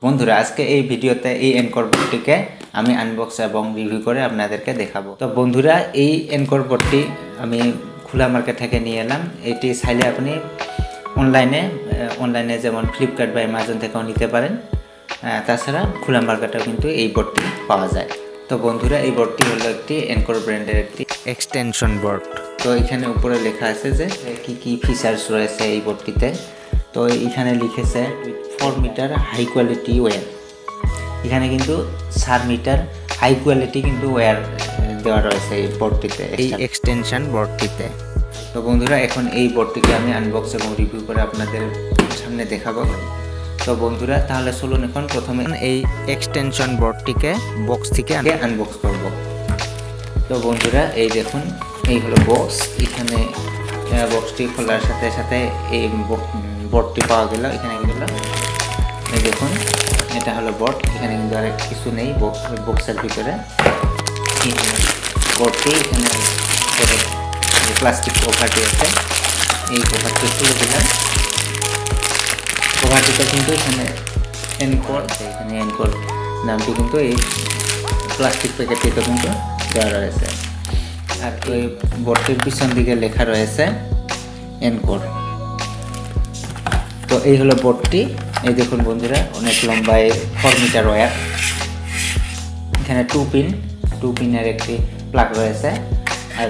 বন্ধুরা আজকে এই ভিডিওতে এই এনকর বোর্ডটিকে আমি আনবক্স এবং রিভিউ করে আপনাদেরকে দেখাবো। তো বন্ধুরা এই এনকর বোর্ডটি আমি খোলা মার্কেট থেকে নিয়ে এলাম। এটি চাইলে আপনি অনলাইনে যেমন ফ্লিপকার্ট বা অ্যামাজন থেকেও নিতে পারেন। তাছাড়া খোলা মার্কেটেও কিন্তু এই বোর্ডটি পাওয়া যায়। তো বন্ধুরা এই বোর্ডটি হলো একটি এনকর ব্র্যান্ডের একটি এক্সটেনশন বোর্ড। তো এখানে উপরে লেখা আছে যে কি ফিচার্স রয়েছে এই বোর্ডটিতে। তো এখানে লিখেছে 4 মিটার হাই কোয়ালিটি ওয়্যার। এখানে কিন্তু 4 মিটার হাই কোয়ালিটি কিন্তু ওয়্যার দেওয়া রয়েছে এই বোর্ডটিতে, এই এক্সটেনশন বোর্ডটিতে। তো বন্ধুরা এখন এই বোর্ডটিকে আমি আনবক্স এবং রিভিউ করে আপনাদের সামনে দেখাবো। তো বন্ধুরা তাহলে চলুন এখন প্রথমে এই এক্সটেনশন বোর্ডটিকে বক্স থেকে আগে আনবক্স করব। তো বন্ধুরা এই দেখুন, এই হলো বক্স। এখানে বক্সটি খোলার সাথে সাথে এই বোর্ডটি পাওয়া গেল। এখানে কিন্তু এই দেখুন, এটা হলো বোর্ড। এখানে কিন্তু আর কিছু নেই বক্সের ভিতরে। বোর্ডটি এখানে প্লাস্টিক কভারটি আছে, এই কভারটি খুলে দিলাম। কভারটিতে কিন্তু এখানে এনকর, এখানে এনকর নামটি কিন্তু এই প্লাস্টিক প্যাকেটটিতে কিন্তু দেওয়া রয়েছে। আর এই বোর্ডটির পিছন দিকে লেখা রয়েছে এনকর। তো এই হলো বোর্ডটি। এই দেখুন বন্ধুরা, অনেক লম্বা 4 মিটার ওয়্যার। এখানে 2 পিনের একটি প্লাগ রয়েছে। আর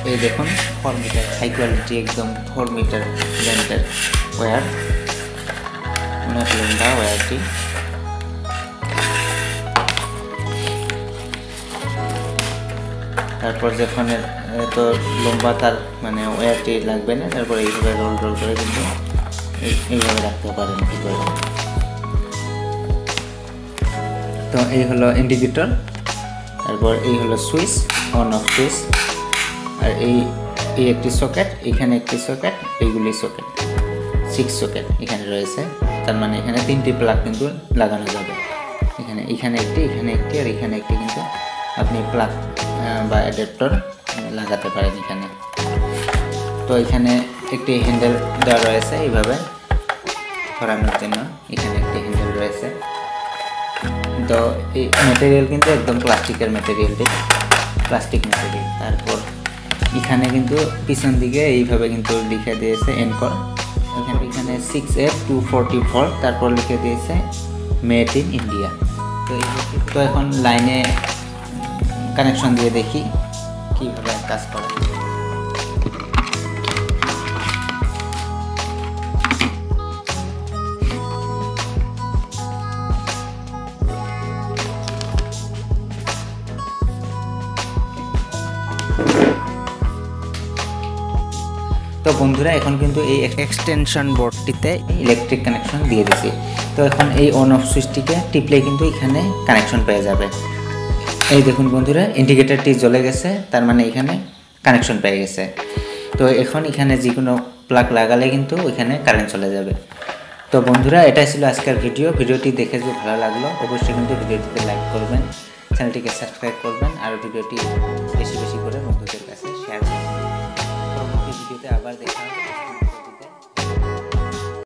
এই দেখুন 4 মিটার হাই কোয়ালিটি, একদম 4 মিটার লেন্থের ওয়্যার, অনেক লম্বা ওয়্যারটি। তারপর যখন তো লম্বা তার মানে ওয়্যারটি লাগবে না, তারপর এইভাবে রোল করে কিন্তু এইভাবে রাখতে পারেন। তো এই হলো ইন্ডিকেটর, তারপর এই হলো সুইচ, অন অফ সুইচ। আর এই একটি সকেট, এখানে একটি সকেট, এইগুলি সকেট, 6 সকেট এখানে রয়েছে। তার মানে এখানে 3টি প্লাগ কিন্তু লাগানো যাবে। এখানে একটি, আর এখানে একটি কিন্তু আপনি প্লাগ বা অ্যাডাপ্টার লাগাতে পারেন এখানে। তো এখানে একটি হ্যান্ডেল দেওয়া রয়েছে এইভাবে ধরানোর জন্য, এখানে একটি হ্যান্ডেল রয়েছে। তো এই ম্যাটেরিয়াল কিন্তু একদম প্লাস্টিকের ম্যাটেরিয়ালটি, প্লাস্টিক ম্যাটেরিয়াল। তারপর এখানে কিন্তু পিছন দিকে এইভাবে কিন্তু লিখে দিয়েছে এনকর। এখানে 6F244, তারপর লিখে দিয়েছে মেড ইন ইন্ডিয়া। তো এখন লাইনে কানেকশন দিয়ে দেখি কীভাবে কাজ করে। তো বন্ধুরা এখন কিন্তু এই এক্সটেনশন বোর্ডটিতে ইলেকট্রিক কানেকশন দিয়ে দিছি। তো এখন এই অন অফ সুইচটিকে টিপলে কিন্তু এখানে কানেকশন পেয়ে যাবে। এই দেখুন বন্ধুরা, ইন্ডিকেটরটি জ্বলে গেছে, তার মানে এখানে কানেকশন পেয়ে গেছে। তো এখন এখানে যে কোনো প্লাগ লাগালে কিন্তু ওইখানে কারেন্ট চলে যাবে। তো বন্ধুরা এটাই ছিল আজকের ভিডিওটি দেখে যদি ভালো লাগলো অবশ্যই কিন্তু ভিডিওটিতে লাইক করবেন, চ্যানেলটিকে সাবস্ক্রাইব করবেন, আর ভিডিওটি বেশি করে বন্ধুদের কাছে শেয়ার করবেন। পরবর্তী ভিডিওতে আবার দেখা হবে।